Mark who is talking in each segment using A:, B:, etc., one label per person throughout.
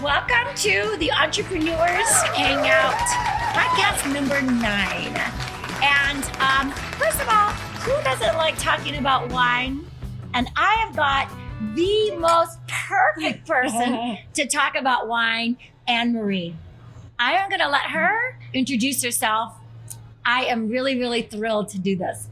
A: Welcome to the Entrepreneurs Hangout podcast number 9. And first of all, who doesn't like talking about wine? And I have got the most perfect person to talk about wine, Anne-Marie. I am going to let her introduce herself. I am really, really thrilled to do this.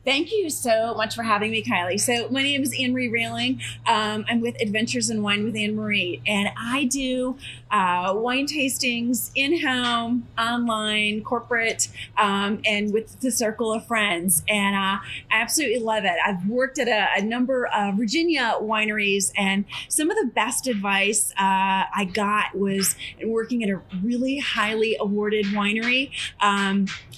B: Thank you so much for having me, Kylie. So my name is Anne-Marie Railing. I'm with Adventures in Wine with Anne-Marie, and I do wine tastings in-home, online, corporate, and with the circle of friends. And I absolutely love it. I've worked at a number of Virginia wineries, and some of the best advice I got was working at a really highly awarded winery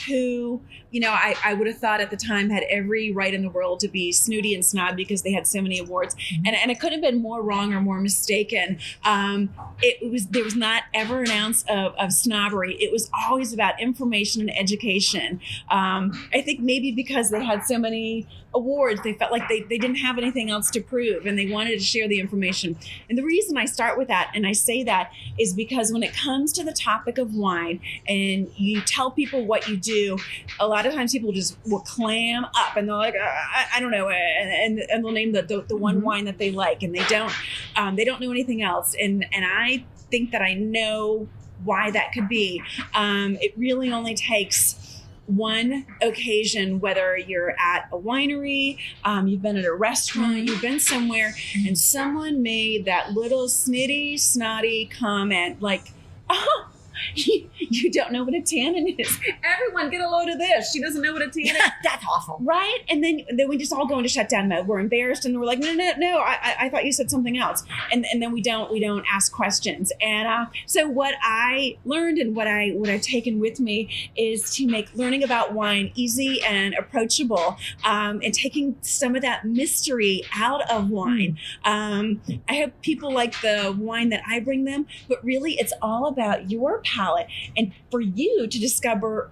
B: who, you know, I would have thought at the time had every right in the world to be snooty and snob because they had so many awards. And it couldn't have been more wrong or more mistaken. There was not ever an ounce of snobbery. It was always about information and education. I think maybe because they had so many awards, they felt like they didn't have anything else to prove, and they wanted to share the information. And the reason I start with that, and I say that, is because when it comes to the topic of wine and you tell people what you do, a lot of times people just will clam up and they're like, I don't know, and they'll name the one wine that they like, and they don't know anything else. And I think that I know why that could be. It really only takes one occasion, whether you're at a winery, you've been at a restaurant, you've been somewhere, and someone made that little snotty comment like, oh, you don't know what a tannin is. Everyone get a load of this. She doesn't know what a tannin is.
A: That's awful.
B: Right? And then we just all go into shutdown mode. We're embarrassed and we're like, no, I thought you said something else. And then we don't ask questions. And so what I learned and what I've taken with me is to make learning about wine easy and approachable, and taking some of that mystery out of wine. I hope people like the wine that I bring them, but really it's all about your palate and for you to discover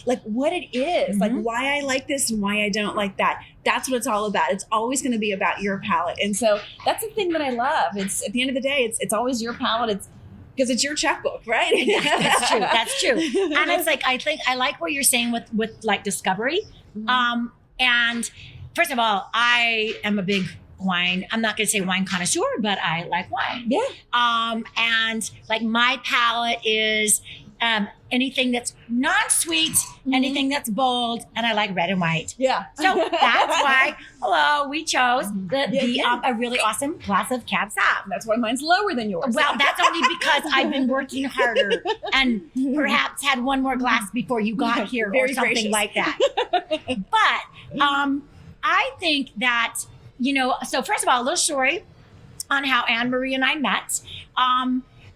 B: like what it is, like why I like this and why I don't like that. That's what it's all about. It's always going to be about your palate. And so that's the thing that I love. It's at the end of the day, it's always your palate. It's because it's your checkbook, right?
A: That's true. That's true. And it's like, I think I like what you're saying with like discovery. And first of all, I am a big wine. I'm not going to say wine connoisseur, but I like wine.
B: Yeah.
A: And like my palate is anything that's non-sweet, anything that's bold, and I like red and white.
B: Yeah.
A: So that's why, we chose a really awesome glass of Cab Sauv.
B: That's why mine's lower than yours.
A: Well, that's only because I've been working harder and perhaps had one more glass before you got here or something gracious. Like that. But I think that, you know, so first of all, a little story on how Anne-Marie and I met.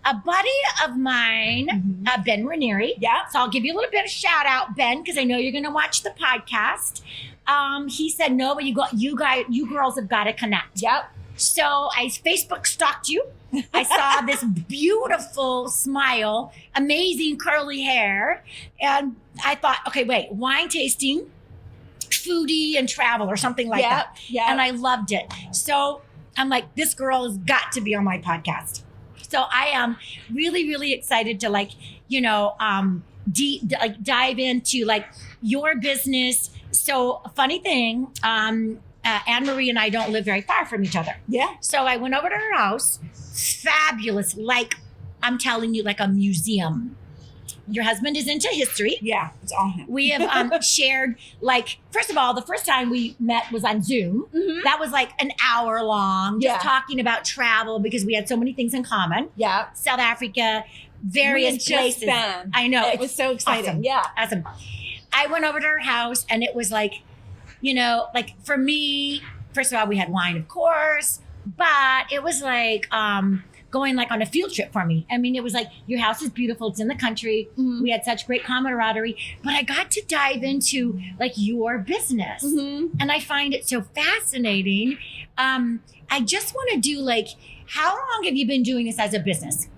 A: A buddy of mine, Ben Ranieri.
B: Yeah.
A: So I'll give you a little bit of shout out, Ben, because I know you're going to watch the podcast. He said, no, but you girls have got to connect.
B: Yep.
A: So I Facebook stalked you. I saw this beautiful smile, amazing curly hair. And I thought, okay, wait, wine tasting, foodie and travel or something like that.
B: Yeah.
A: And I loved it. So I'm like, this girl has got to be on my podcast. So I am really, really excited to dive into like your business. So a funny thing, Anne-Marie and I don't live very far from each other.
B: Yeah.
A: So I went over to her house. Fabulous. Like I'm telling you, like a museum. Your husband is into history.
B: Yeah, it's all him.
A: We have shared, like, first of all, the first time we met was on Zoom. That was like an hour long, just talking about travel because we had so many things in common.
B: Yeah.
A: South Africa, various places. I know.
B: It was so exciting.
A: Awesome.
B: Yeah.
A: Awesome. I went over to her house and it was like, you know, like for me, first of all, we had wine, of course, but it was like, going like on a field trip for me. I mean, it was like, your house is beautiful. It's in the country. We had such great camaraderie, but I got to dive into like your business and I find it so fascinating. I just want to do like, how long have you been doing this as a business?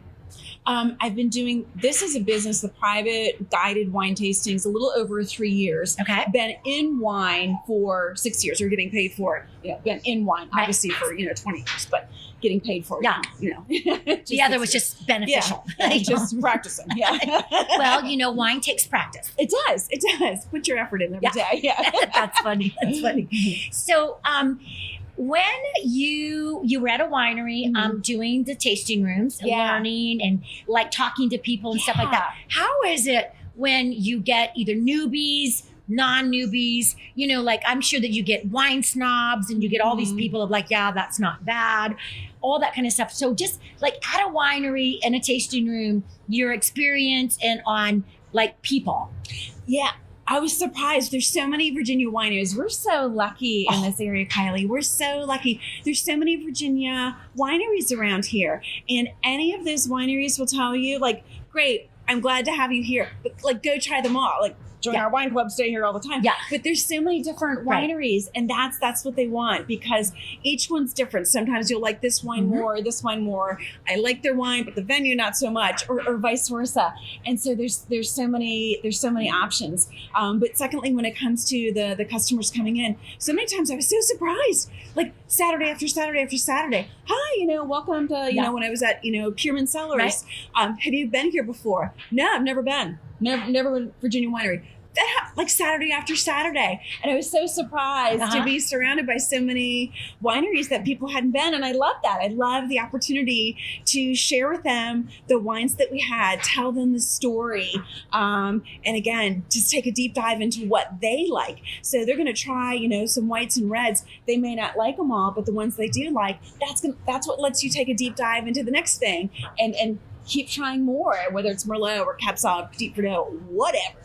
B: I've been doing this as a business, the private guided wine tastings, a little over 3 years.
A: Okay.
B: Been in wine for 6 years. Or getting paid for it. Been in wine, obviously, for 20 years, but getting paid for it.
A: Yeah. The other was just beneficial.
B: Yeah, just practicing. Yeah.
A: Well, wine takes practice.
B: It does. It does. Put your effort in every day. Yeah.
A: That's funny. That's funny. So, when you were at a winery, doing the tasting rooms, learning and like talking to people and stuff like that, how is it when you get either newbies, non-newbies, like I'm sure that you get wine snobs and you get all these people of like, yeah, that's not bad, all that kind of stuff. So just like at a winery in a tasting room, your experience and on like people.
B: Yeah. I was surprised. There's so many Virginia wineries. We're so lucky in this area, Kylie. We're so lucky. There's so many Virginia wineries around here. And any of those wineries will tell you, like, great, I'm glad to have you here. But, like, go try them all. Like, join our wine club, stay here all the time.
A: Yeah.
B: But there's so many different wineries, and that's what they want, because each one's different. Sometimes you'll like this wine more, this wine more. I like their wine, but the venue not so much, or vice versa. And so there's so many options. But secondly, when it comes to the customers coming in, so many times I was so surprised. Like Saturday after Saturday after Saturday. Hi, welcome to when I was at Pierman Cellars. Have you been here before? No, I've never been. Never been to Virginia winery. That like Saturday after Saturday. And I was so surprised to be surrounded by so many wineries that people hadn't been. And I love that. I love the opportunity to share with them the wines that we had, tell them the story. And again, just take a deep dive into what they like. So they're going to try, some whites and reds. They may not like them all, but the ones they do like, that's what lets you take a deep dive into the next thing and keep trying more, whether it's Merlot or Cab Sauv, Petit Verdot, whatever.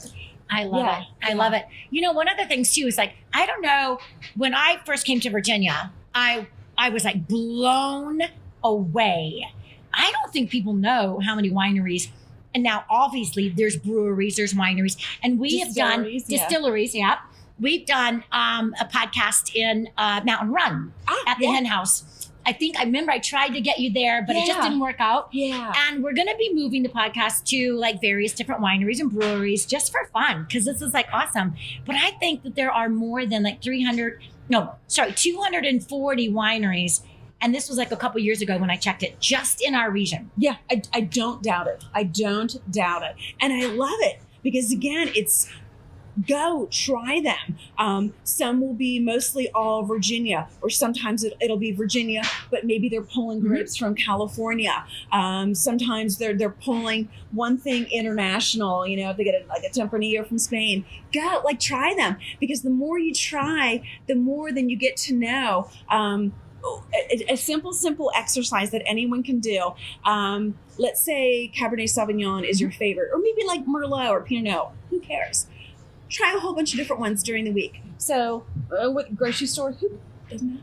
A: I love it. I love it. One of the things too is like, I don't know, when I first came to Virginia, I was like blown away. I don't think people know how many wineries, and now obviously there's breweries, there's wineries, and we have done distilleries. Yeah. We've done a podcast in Mountain Run at the Hen House. I remember I tried to get you there, but it just didn't work out. Yeah. And we're going to be moving the podcast to like various different wineries and breweries just for fun, because this is like awesome. But I think that there are more than like 240 wineries. And this was like a couple years ago when I checked it, just in our region.
B: Yeah, I don't doubt it. I don't doubt it. And I love it because, again, it's go try them. Some will be mostly all Virginia, or sometimes it'll be Virginia, but maybe they're pulling grapes from California. Sometimes they're pulling one thing international. If they get a Tempranillo from Spain, go try them, because the more you try, the more then you get to know. A simple exercise that anyone can do. Let's say Cabernet Sauvignon is your favorite, or maybe like Merlot or Pinot Noir. Who cares? Try a whole bunch of different ones during the week. So, with grocery store, who doesn't matter?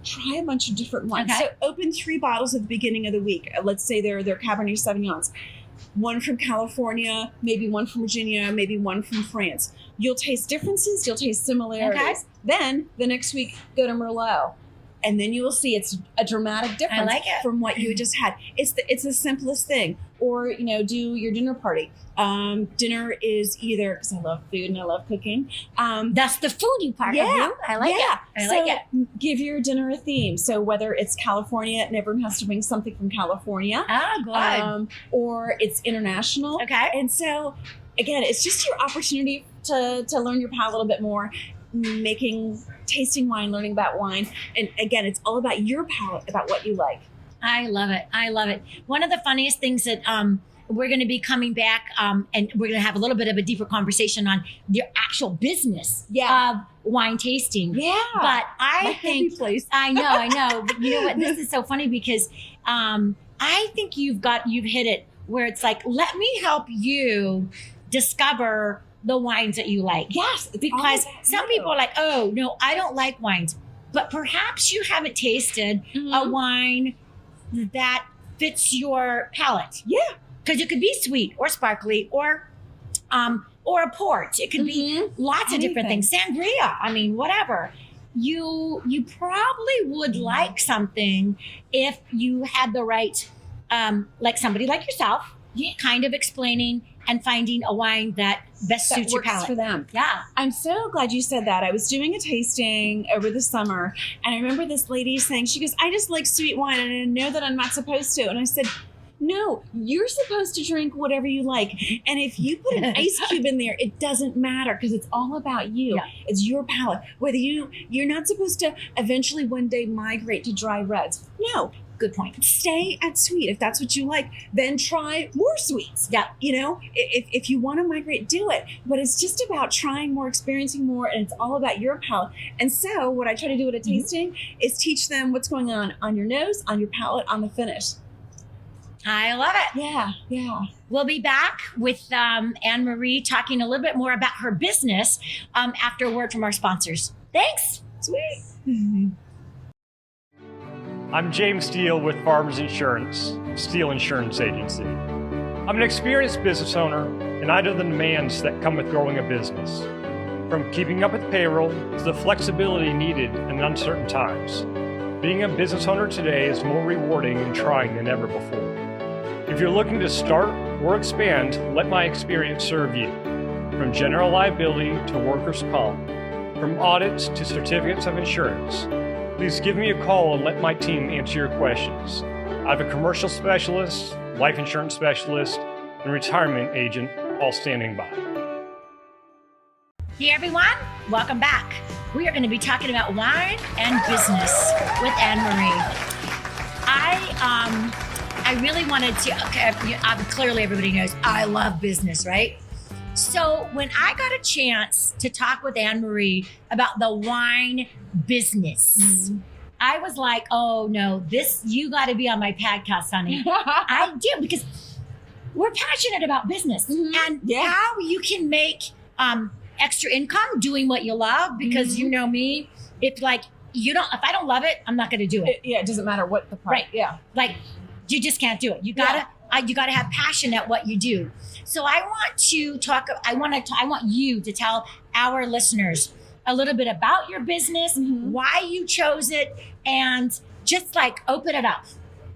B: Try a bunch of different ones. Okay. So, open 3 bottles at the beginning of the week. Let's say they're Cabernet Sauvignons. One from California, maybe one from Virginia, maybe one from France. You'll taste differences. You'll taste similarities. Okay. Then the next week, go to Merlot. And then you will see it's a dramatic difference from what you just had. It's the simplest thing. Or, do your dinner party. Dinner is either, because I love food and I love cooking.
A: That's the foodie part of you. I like it. I like it.
B: Give your dinner a theme. So whether it's California, and everyone has to bring something from California.
A: Good.
B: Or it's international.
A: Okay.
B: And so, again, it's just your opportunity to learn your palate a little bit more. Tasting wine, learning about wine. And again, it's all about your palate, about what you like.
A: I love it. I love it. One of the funniest things that we're going to be coming back and we're going to have a little bit of a deeper conversation on the actual business of wine tasting.
B: Yeah.
A: But I think, I know. But you know what? This is so funny because I think you've hit it where it's like, let me help you discover the wines that you like.
B: Yes.
A: Because some people are like, oh, no, I don't like wines. But perhaps you haven't tasted a wine that fits your palate.
B: Yeah.
A: Because it could be sweet or sparkly or a port. It could be lots of different things. Sangria. I mean, whatever. You probably would like something if you had the right like somebody like yourself, kind of explaining and finding a wine that best
B: That
A: suits your
B: works
A: palate.
B: for them.
A: Yeah.
B: I'm so glad you said that. I was doing a tasting over the summer, and I remember this lady saying, she goes, I just like sweet wine, and I know that I'm not supposed to. And I said, no, you're supposed to drink whatever you like. And if you put an ice cube in there, it doesn't matter, because it's all about you.
A: Yeah.
B: It's your palate. Whether you're not supposed to eventually one day migrate to dry reds. No.
A: Good point.
B: Stay at sweet. If that's what you like, then try more sweets.
A: Yeah.
B: You know, if you want to migrate, do it. But it's just about trying more, experiencing more, and it's all about your palate. And so what I try to do at a tasting is teach them what's going on your nose, on your palate, on the finish.
A: I love it.
B: Yeah.
A: We'll be back with Anne Marie talking a little bit more about her business after a word from our sponsors. Thanks.
B: Sweet.
C: I'm James Steele with Farmers Insurance, Steele Insurance Agency. I'm an experienced business owner, and I know the demands that come with growing a business. From keeping up with payroll to the flexibility needed in uncertain times. Being a business owner today is more rewarding and trying than ever before. If you're looking to start or expand, let my experience serve you. From general liability to workers' comp, from audits to certificates of insurance. Please give me a call and let my team answer your questions. I have a commercial specialist, life insurance specialist, and retirement agent all standing by.
A: Hey everyone, welcome back. We are going to be talking about wine and business with Anne Marie. I really wanted to, clearly everybody knows I love business, right? So when I got a chance to talk with Anne Marie about the wine business, I was like, oh no, you got to be on my podcast, honey. I do, because we're passionate about business and how you can make extra income doing what you love, because you know me, if I don't love it, I'm not going to do it.
B: It doesn't matter what the price.
A: Right.
B: Yeah.
A: Like, you just can't do it. You gotta have passion at what you do. So I want you to tell our listeners a little bit about your business, why you chose it, and just open it up.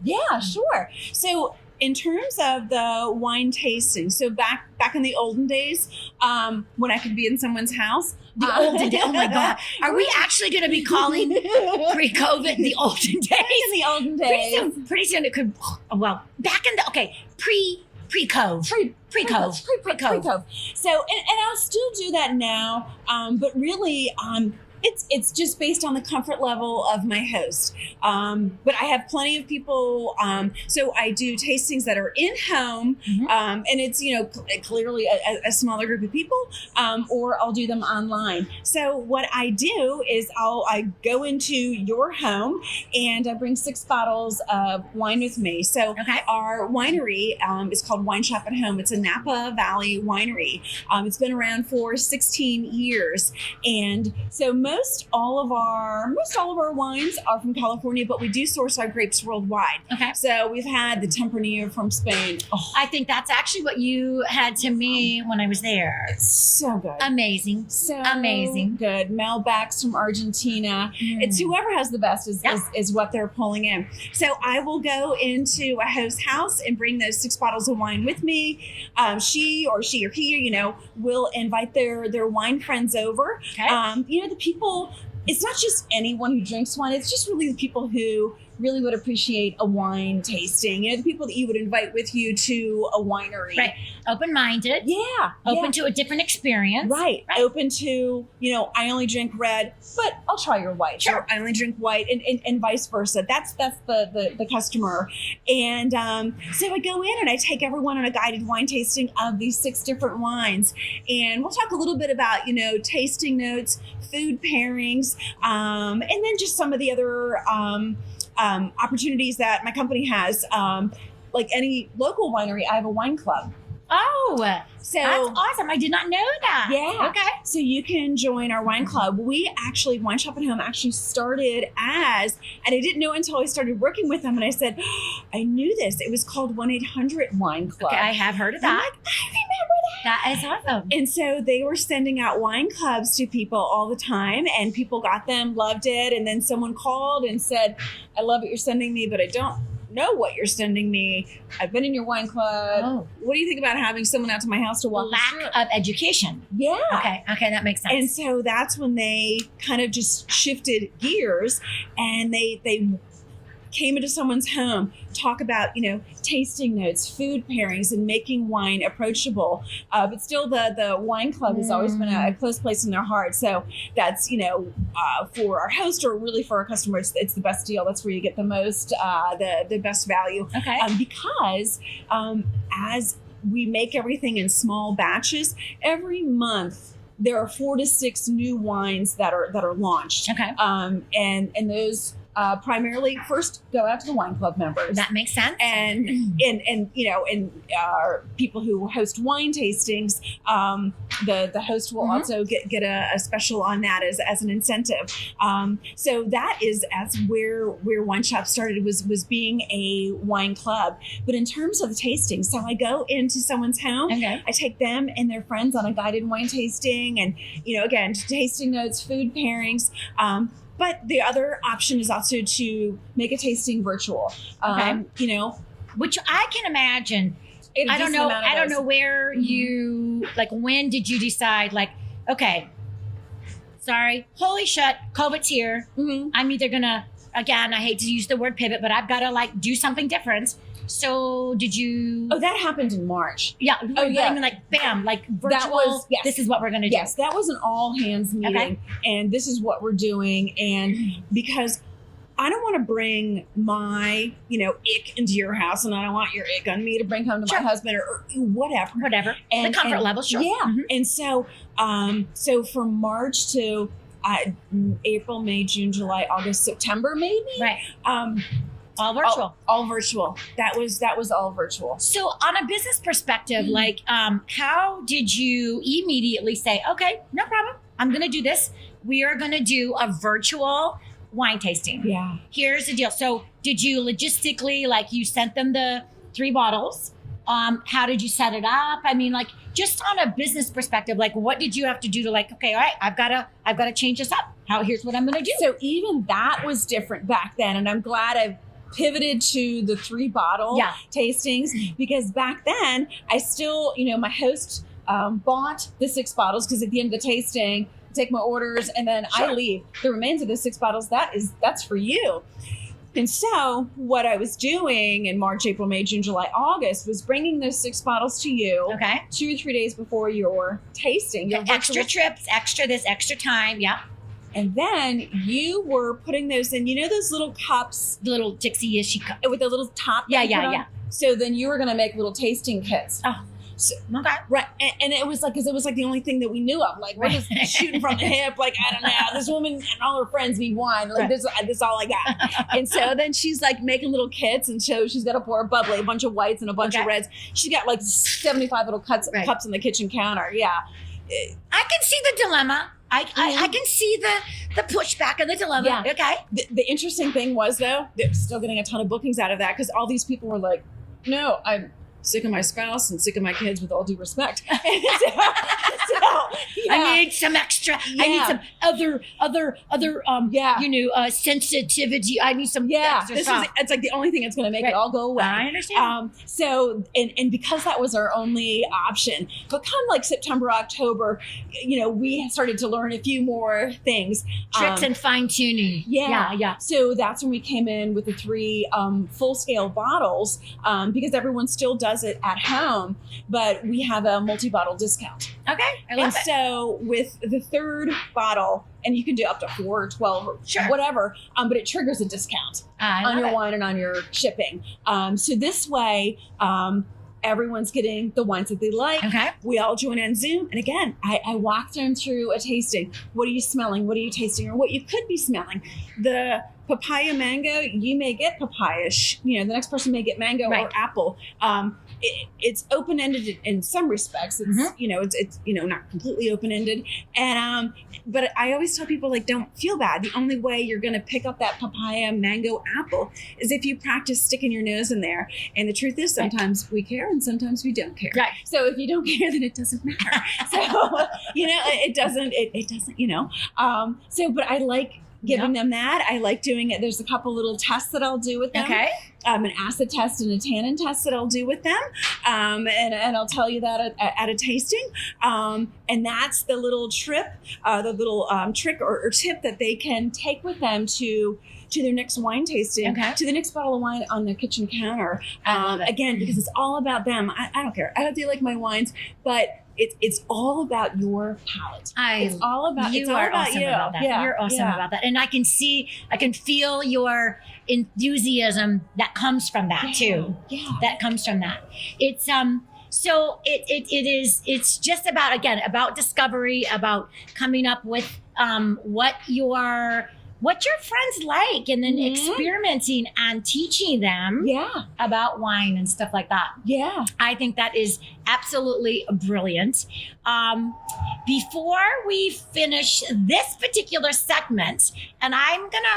B: Yeah, sure. So in terms of the wine tasting, so back in the olden days, when I could be in someone's house.
A: The olden days. Oh my God. Are we actually going to be calling pre-COVID the olden days?
B: In the olden days.
A: Pretty soon it could, back in pre-Cove.
B: Pre-Cove. So, and I'll still do that now, but really, it's just based on the comfort level of my host. But I have plenty of people. So I do tastings that are in home, and it's clearly a smaller group of people, or I'll do them online. So what I do is I go into your home and I bring 6 bottles of wine with me. So our winery is called Wine Shop at Home. It's a Napa Valley winery. It's been around for 16 years, and so most all of our wines are from California, but we do source our grapes worldwide. Okay. So we've had the Tempranillo from Spain.
A: Oh, I think that's actually what you had to me when I was there.
B: It's so good.
A: Amazing.
B: So
A: amazing.
B: Good. Malbecs from Argentina. It's whoever has the best is what they're pulling in. So I will go into a host's house and bring those 6 bottles of wine with me. She or he, will invite their wine friends over. Okay. The people, it's not just anyone who drinks wine. It's just really the people who really would appreciate a wine tasting. The people that you would invite with you to a winery.
A: Right. Open-minded.
B: Yeah.
A: Open to a different experience.
B: Right. Open to, I only drink red, but I'll try your white.
A: Sure.
B: Or I only drink white, and vice versa. That's the customer. And so I go in and I take everyone on a guided wine tasting of these 6 different wines. And we'll talk a little bit about, tasting notes, food pairings, and then just some of the other opportunities that my company has. Like any local winery, I have a wine club.
A: Oh, so that's awesome. I did not know that.
B: Yeah.
A: Okay.
B: So you can join our wine club. We actually, Wine Shop at Home actually started and I didn't know until I started working with them, and I said, I knew this. It was called 1-800-WINE CLUB.
A: Okay, I have heard of that.
B: I remember that.
A: That is awesome.
B: And so they were sending out wine clubs to people all the time, and people got them, loved it, and then someone called and said, I love what you're sending me, but I don't know what you're sending me. I've been in your wine club.
A: Oh.
B: What do you think about having someone out to my house to walk us through
A: Lack
B: it?"
A: of education.
B: Yeah.
A: Okay, that makes sense.
B: And so that's when they kind of just shifted gears, and they came into someone's home, talk about, tasting notes, food pairings, and making wine approachable. But still, the wine club has always been a close place in their heart. So that's, for our host or really for our customers, it's the best deal. That's where you get the most, the best value.
A: Okay.
B: Because as we make everything in small batches, every month there are 4 to 6 new wines that are launched.
A: Okay.
B: And those primarily first go out to the wine club members.
A: That makes sense.
B: And people who host wine tastings, the host will also get a special on that as an incentive. So that is where Wine Shop started, was being a wine club. But in terms of the tasting, so I go into someone's home,
A: Okay.
B: I take them and their friends on a guided wine tasting, and again, tasting notes, food pairings. But the other option is also to make a tasting virtual.
A: Which I can imagine. I don't know where you, when did you decide, okay, sorry, holy shit, COVID's here. I'm either gonna, again, I hate to use the word pivot, but I've got to do something different. So did you?
B: Oh, that happened in March.
A: Yeah.
B: Oh, yeah.
A: I mean, bam, virtual.
B: That was, yes.
A: This is what we're going to do.
B: Yes, that was an all hands meeting.
A: Okay.
B: And this is what we're doing. And because I don't want to bring my, ick into your house, and I don't want your ick on me to bring home to my husband or whatever.
A: Whatever.
B: And,
A: the comfort level, sure.
B: Yeah. And so, so from March to April, May, June, July, August, September, maybe.
A: Right. All virtual.
B: All virtual. That was all virtual.
A: So on a business perspective, how did you immediately say, okay, no problem, I'm going to do this. We are going to do a virtual wine tasting.
B: Yeah.
A: Here's the deal. So did you logistically, you sent them the 3 bottles? How did you set it up? I mean, just on a business perspective, what did you have to do to okay, all right, I've got to change this up. Here's what I'm going to do.
B: So even that was different back then. And I'm glad I've pivoted to the 3 bottle tastings, because back then I still, my host bought the 6 bottles, because at the end of the tasting, I take my orders and then I leave. The remains of the 6 bottles, that's for you. And so what I was doing in March, April, May, June, July, August was bringing those 6 bottles to you 2 or 3 days before your tasting. Your
A: extra trips, extra this, extra time. Yeah.
B: And then you were putting those in, those little cups,
A: The little Dixie-ish cup.
B: with the little top.
A: Yeah.
B: So then you were going to make little tasting kits.
A: Oh,
B: so,
A: okay.
B: Right. And it was because it was the only thing that we knew of. We're just shooting from the hip. I don't know. This woman and all her friends need wine. This is all I got. And so then she's making little kits, and so she's got to pour a bubbly, a bunch of whites and a bunch of reds. She got 75 little cups on the kitchen counter. Yeah.
A: I can see the dilemma. I can see the pushback and the dilemma.
B: Yeah.
A: Okay.
B: The interesting thing was, though, they're still getting a ton of bookings out of that, because all these people were like, no, I'm sick of my spouse and sick of my kids, with all due respect. So, yeah.
A: I need some extra.
B: Yeah.
A: I need some other sensitivity. I need some extra stuff.
B: It's the only thing that's going to make it all go away.
A: I understand.
B: So, and because that was our only option, but come September, October, we started to learn a few more things.
A: Tricks and fine tuning. Yeah.
B: So that's when we came in with the 3 full scale bottles, because everyone still does it at home, but we have a multi-bottle discount.
A: Okay, I love it.
B: So with the 3rd bottle, and you can do up to 4 or 12 or whatever, but it triggers a discount on your wine and on your shipping. So this way, everyone's getting the wines that they like.
A: Okay.
B: We all join on Zoom. And again, I walk them through a tasting. What are you smelling? What are you tasting? Or what you could be smelling. The papaya mango, you may get papaya. The next person may get mango or apple. It's open-ended in some respects. It's it's not completely open-ended. And but I always tell people, don't feel bad. The only way you're going to pick up that papaya, mango, apple is if you practice sticking your nose in there. And the truth is, sometimes we care and sometimes we don't care.
A: Right.
B: So if you don't care, then it doesn't matter. So it doesn't. So, but I like giving them that. I like doing it. There's a couple little tests that I'll do with them.
A: Okay.
B: an acid test and a tannin test that I'll do with them. And I'll tell you that at a tasting. And that's the little trick or tip that they can take with them to their next wine tasting, to the next bottle of wine on their kitchen counter. Again, because it's all about them. I don't care. I hope they like my wines, but it's all about your palate. It's all about
A: you. Are awesome about that.
B: Yeah,
A: You're awesome about that, and I can feel your enthusiasm that comes from that too. Yeah, that comes from that. It's so it's just about discovery, about coming up with what your friends like, and then experimenting and teaching them about wine and stuff like that. Yeah. I think that is absolutely brilliant. Before we finish this particular segment, and I'm gonna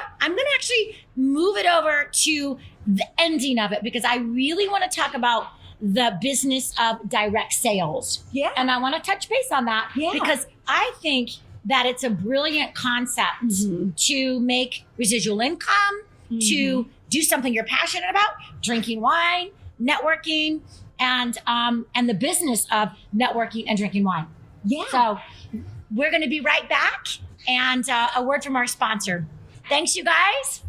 A: actually move it over to the ending of it, because I really want to talk about the business of direct sales. Yeah. And I want to touch base on that because I think that it's a brilliant concept to make residual income, to do something you're passionate about, drinking wine, networking, and the business of networking and drinking wine. Yeah. So we're going to be right back, and a word from our sponsor. Thanks, you guys.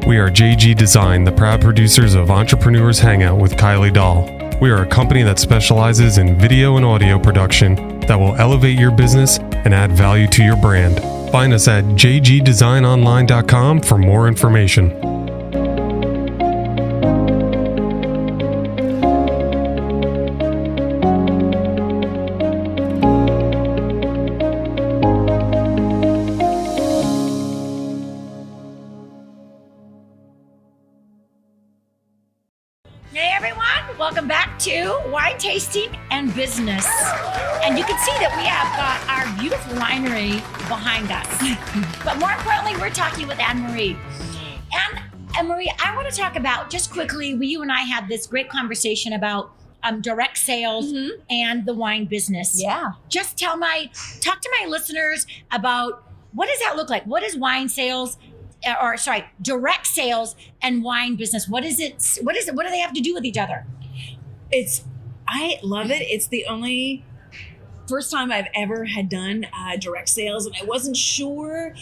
D: We are JG Design, the proud producers of Entrepreneurs Hangout with Kylie Dahl. We are a company that specializes in video and audio production that will elevate your business and add value to your brand. Find us at jgdesignonline.com for more information.
A: Hey everyone, welcome back to Wine Tasting and Business. And you can see that we have got our beautiful winery behind us. But more importantly, we're talking with Anne-Marie. And Anne-Marie, I want to talk about, just quickly, you and I had this great conversation about direct sales and the wine business. Yeah. Just talk to my listeners about, what does that look like? What is wine sales? Direct sales and wine business. What is it? What do they have to do with each other?
B: I love it. It's the only first time I've ever had done direct sales, and I wasn't sure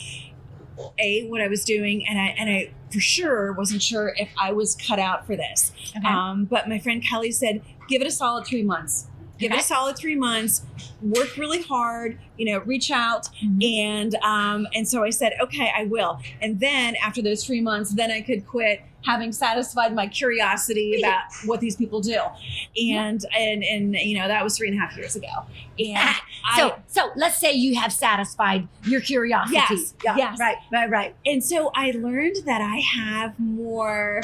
B: what I was doing, and I for sure wasn't sure if I was cut out for this. Okay. But my friend Kelly said, give it a solid 3 months. Give it a solid 3 months, work really hard, reach out. And so I said, okay, I will. And then after those 3 months, then I could quit, having satisfied my curiosity about what these people do. And that was 3.5 years ago. And
A: so let's say you have satisfied your curiosity.
B: Yes.
A: Right.
B: And so I learned that I have more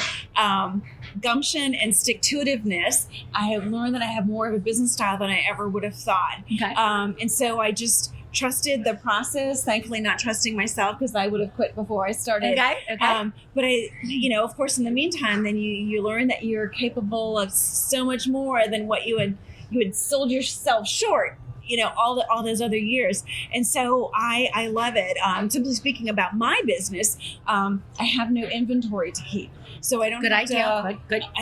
B: gumption and stick-to-itiveness. I have learned that I have more of a business style than I ever would have thought. Okay. And so I just trusted the process, thankfully not trusting myself, because I would have quit before I started. Okay. But of course, in the meantime, then you learn that you're capable of so much more than what you had sold yourself short, all those other years. And so I love it. Simply speaking about my business, I have no inventory to keep. So I don't Good. I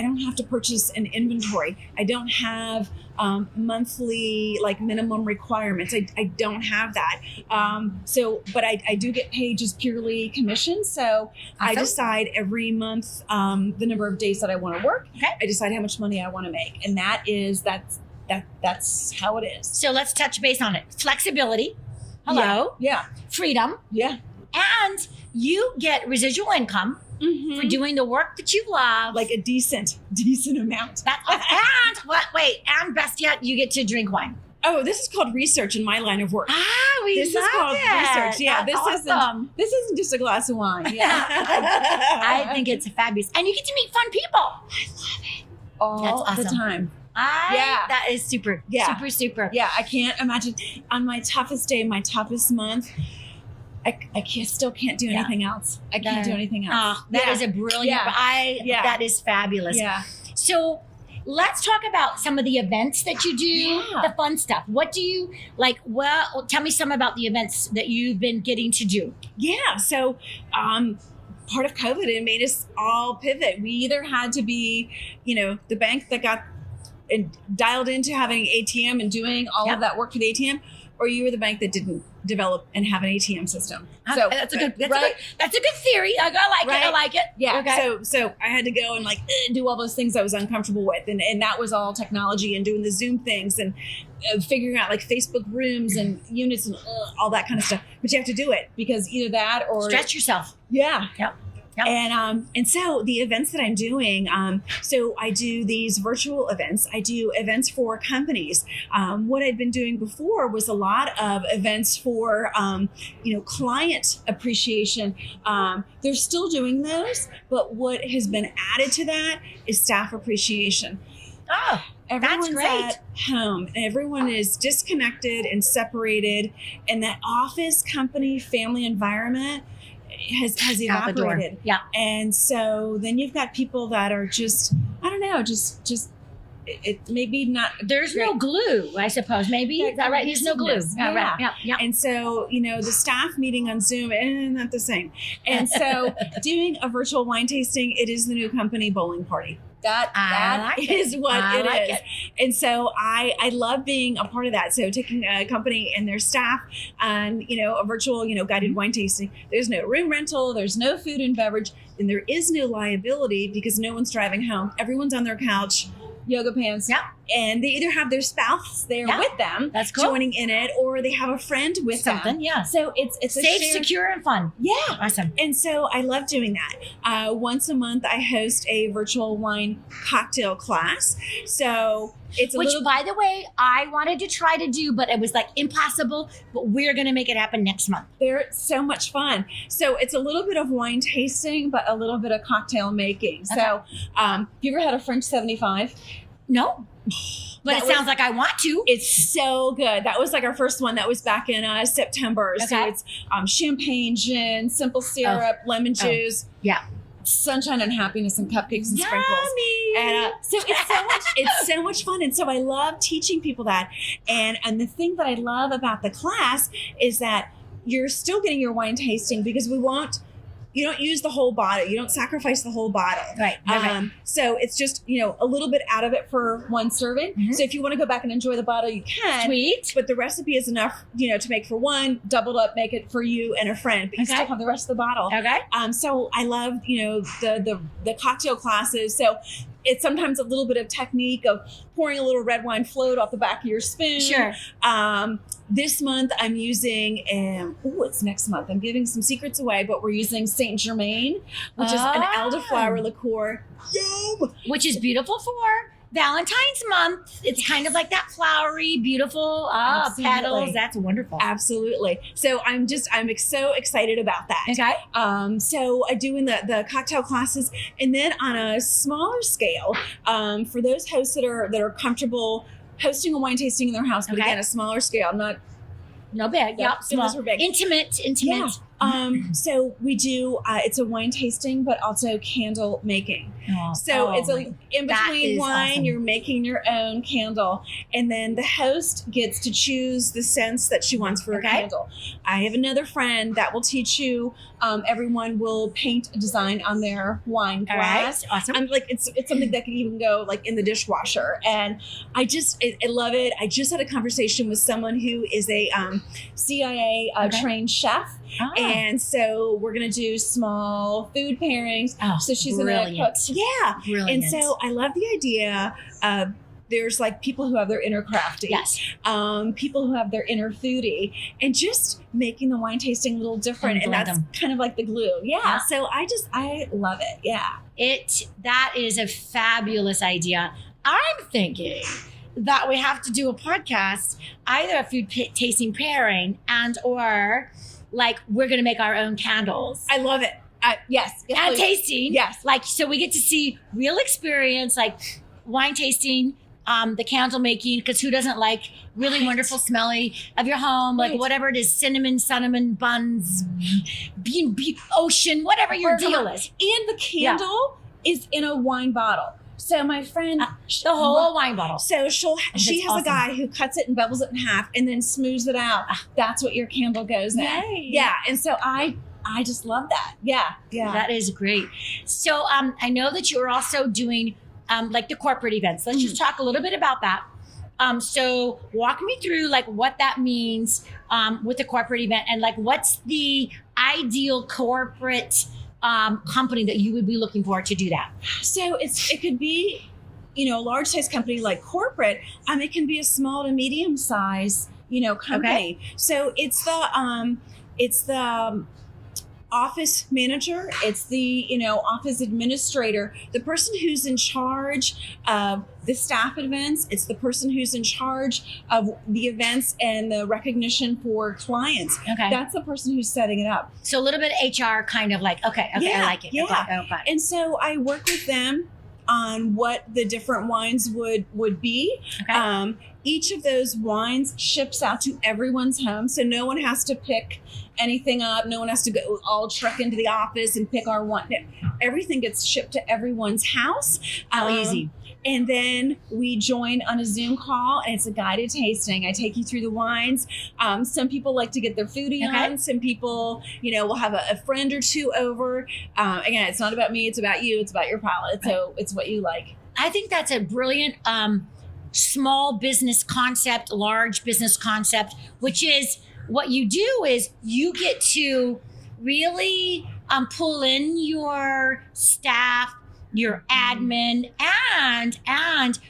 B: don't have to purchase an inventory. I don't have monthly minimum requirements. I don't have that. But I do get paid just purely commission. So awesome. I decide every month the number of days that I want to work. Okay. I decide how much money I want to make, and that's how it is.
A: So let's touch base on it. Flexibility. Hello. Yeah. Freedom. Yeah. And you get residual income for doing the work that you love.
B: Like a decent amount.
A: And best yet, you get to drink wine.
B: Oh, this is called research in my line of work.
A: This is called
B: research. Yeah,
A: That's awesome.
B: This isn't just a glass of wine. Yeah.
A: I think it's fabulous. And you get to meet fun people.
B: I love it. All the time.
A: That is super.
B: Yeah.
A: Super.
B: Yeah, I can't imagine on my toughest day, my toughest month. Still can't do anything else. I can't do anything else.
A: That is a brilliant. That is fabulous.
B: Yeah.
A: So let's talk about some of the events that you do, the fun stuff. What do you like? Well, tell me some about the events that you've been getting to do.
B: Yeah. So, part of COVID, it made us all pivot. We either had to be, the bank that got dialed into having ATM and doing all of that work for the ATM, or you were the bank that didn't develop and have an ATM system. So
A: that's a good theory. I like it.
B: Yeah.
A: Okay.
B: So I had to go and do all those things I was uncomfortable with, and that was all technology and doing the Zoom things and figuring out Facebook rooms and units and all that kind of stuff. But you have to do it because either that or
A: stretch yourself.
B: Yeah.
A: Yep.
B: And so the events that I'm doing, so I do these virtual events. I do events for companies. What I'd been doing before was a lot of events for, client appreciation. They're still doing those, but what has been added to that is staff appreciation.
A: Oh,
B: Everyone's
A: that's great.
B: at home. Everyone is disconnected and separated, and that office, company, family environment has evaporated.
A: Yeah.
B: And so then you've got people that are just, I don't know, just it maybe not.
A: There's no glue, I suppose. Maybe is that right? There's no glue.
B: Yeah.
A: Right. Yeah.
B: And so, the staff meeting on Zoom, not the same. And so doing a virtual wine tasting, it is the new company bowling party. That is what it is. And so I love being a part of that. So taking a company and their staff on, a virtual, guided wine tasting. There's no room rental. There's no food and beverage. And there is no liability because no one's driving home. Everyone's on their couch, yoga pants.
A: Yeah.
B: And they either have their spouse there with them.
A: That's cool.
B: Joining in it, or they have a friend with them.
A: Yeah.
B: So it's
A: safe, secure, and fun.
B: Yeah.
A: Awesome.
B: And so I love doing that. Once a month, I host a virtual wine cocktail class. So it's
A: by the way, I wanted to try to do, but it was impossible. But we're going to make it happen next month.
B: They're so much fun. So it's a little bit of wine tasting, but a little bit of cocktail making. Okay. So have you ever had a French 75?
A: No. But it sounds like I want to.
B: It's so good. That was our first one. That was back in September.
A: Okay.
B: So it's champagne, gin, simple syrup, lemon juice.
A: Yeah.
B: Sunshine and happiness and cupcakes and sprinkles. And so it's so much fun. And so I love teaching people that. And the thing that I love about the class is that you're still getting your wine tasting because you don't use the whole bottle. You don't sacrifice the whole bottle.
A: Right.
B: So it's just, a little bit out of it for one serving. Mm-hmm. So if you want to go back and enjoy the bottle, you can.
A: Sweet.
B: But the recipe is enough, to make for one, doubled up, make it for you and a friend. But you still have the rest of the bottle.
A: Okay.
B: So I love, the cocktail classes. So it's sometimes a little bit of technique of pouring a little red wine float off the back of your spoon.
A: Sure.
B: This month I'm using, it's next month. I'm giving some secrets away, but we're using Saint Germain, which is an elderflower liqueur. Yum!
A: Which is beautiful for Valentine's month. It's kind of like that flowery, beautiful petals. That's wonderful.
B: Absolutely. So I'm so excited about that.
A: Okay.
B: So I do in the cocktail classes, and then on a smaller scale, for those hosts that are comfortable hosting a wine tasting in their house, but again, a smaller scale.
A: No big. Yep.
B: Small. Big.
A: Intimate.
B: Yeah. So we do, it's a wine tasting, but also candle making. It's in between wine, awesome. You're making your own candle. And then the host gets to choose the scents that she wants for a candle. I have another friend that will teach you, everyone will paint a design on their wine glass.
A: All right. Awesome.
B: It's something that can even go in the dishwasher. And I love it. I just had a conversation with someone who is a CIA trained chef. And so we're going to do small food pairings. So she's going to cook. Yeah.
A: Brilliant.
B: And so I love the idea of there's people who have their inner crafty.
A: Yes.
B: People who have their inner foodie, and just making the wine tasting a little different. And that's kind of like the glue. Yeah. So I love it. Yeah.
A: That is a fabulous idea. I'm thinking that we have to do a podcast, either a food tasting pairing or we're going to make our own candles.
B: I love it. Yes.
A: And tasting.
B: Yes.
A: So we get to see real experience, wine tasting the candle making, because who doesn't like really wonderful smelly of your home, like whatever it is, cinnamon buns, ocean, whatever your deal is.
B: And the candle is in a wine bottle. So my friend,
A: the whole wine bottle.
B: So she has
A: awesome.
B: a guy who cuts it and bubbles it in half and then smooths it out. That's what your candle goes in.
A: Yay.
B: Yeah. And so I just love that. Yeah.
A: That is great. So I know that you are also doing like the corporate events. Let's just talk a little bit about that. So walk me through like what that means with the corporate event, and like what's the ideal corporate company that you would be looking for to do that?
B: So it could be, a large size company like corporate. It can be a small to medium size, company.
A: Okay.
B: So it's the office manager, it's the office administrator, the person who's in charge of the staff events, it's the person who's in charge of the events and the recognition for clients.
A: Okay.
B: That's the person who's setting it up.
A: So a little bit of HR kind of like, okay, I like it.
B: Yeah.
A: Okay.
B: And so I work with them on what the different wines would be.
A: Okay.
B: Each of those wines ships out to everyone's home, so no one has to pick anything up. No one has to go all trek into the office and pick our wine. Everything gets shipped to everyone's house.
A: How easy.
B: And then we join on a Zoom call, and it's a guided tasting. I take you through the wines. Some people like to get their foodie on. Some people, will have a friend or two over. Again, it's not about me. It's about you. It's about your palate. So it's what you like.
A: I think that's a brilliant small business concept, large business concept, which is what you do is you get to really pull in your staff, your admin, and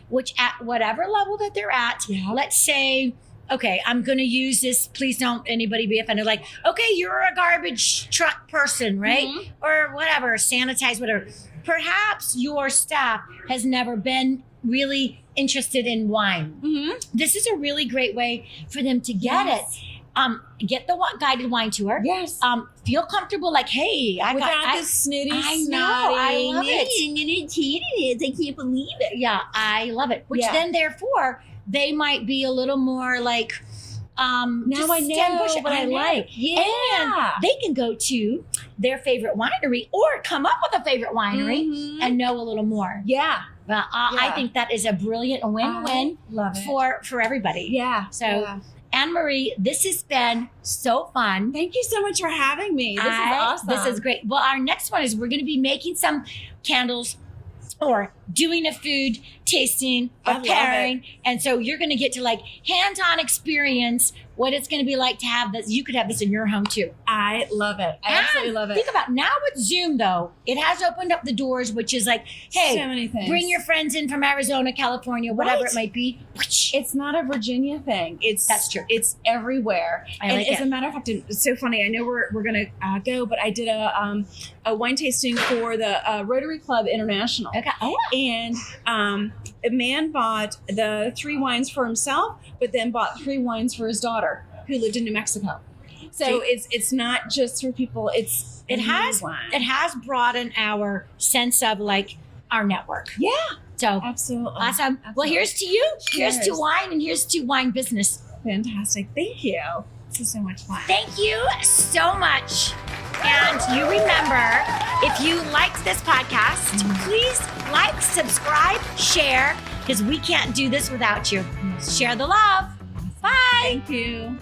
A: which at whatever level that they're at, let's say, okay, I'm going to use this. Please don't anybody be offended. Like, okay, you're a garbage truck person, right?
B: Mm-hmm.
A: Or whatever, sanitize, whatever. Perhaps your staff has never been really interested in wine.
B: Mm-hmm.
A: This is a really great way for them to get it. Get the guided wine tour.
B: Yes.
A: Feel comfortable, like, hey,
B: Without the snooty,
A: I know, I love it.
B: I can't believe it.
A: Yeah, I love it. Which then, therefore, they might be a little more like,
B: now
A: just
B: I
A: stand
B: know
A: push it,
B: what I
A: know.
B: like. Yeah.
A: And they can go to their favorite winery or come up with a favorite winery and know a little more.
B: Yeah.
A: But I think that is a brilliant win-win
B: love it.
A: for everybody.
B: Yeah.
A: So, Anne-Marie, this has been so fun.
B: Thank you so much for having me. This is awesome.
A: This is great. Well, our next one is we're going to be making some candles or doing a food tasting or pairing. And so you're going to get to like hands-on experience what it's going to be like to have this. You could have this in your home too.
B: I love it. I absolutely love it.
A: Think about now with Zoom though, it has opened up the doors, which is like, hey,
B: so many things.
A: Bring your friends in from Arizona, California, whatever it might be.
B: It's not a Virginia thing.
A: That's true.
B: It's everywhere.
A: I like
B: as a matter of fact, it's so funny. I know we're going to go, but I did a wine tasting for the Rotary Club International.
A: Okay. Oh.
B: And a man bought the 3 wines for himself, but then bought 3 wines for his daughter who lived in New Mexico. So it's not just for people. It has broadened our sense of like our network. Yeah.
A: So
B: absolutely.
A: Awesome.
B: Absolutely.
A: Well, here's to you.
B: Cheers.
A: Here's to wine, and here's to wine business.
B: Fantastic. Thank you. This is so much fun.
A: Thank you so much. And you remember, if you liked this podcast, please like, subscribe, share, because we can't do this without you. Share the love. Bye.
B: Thank you.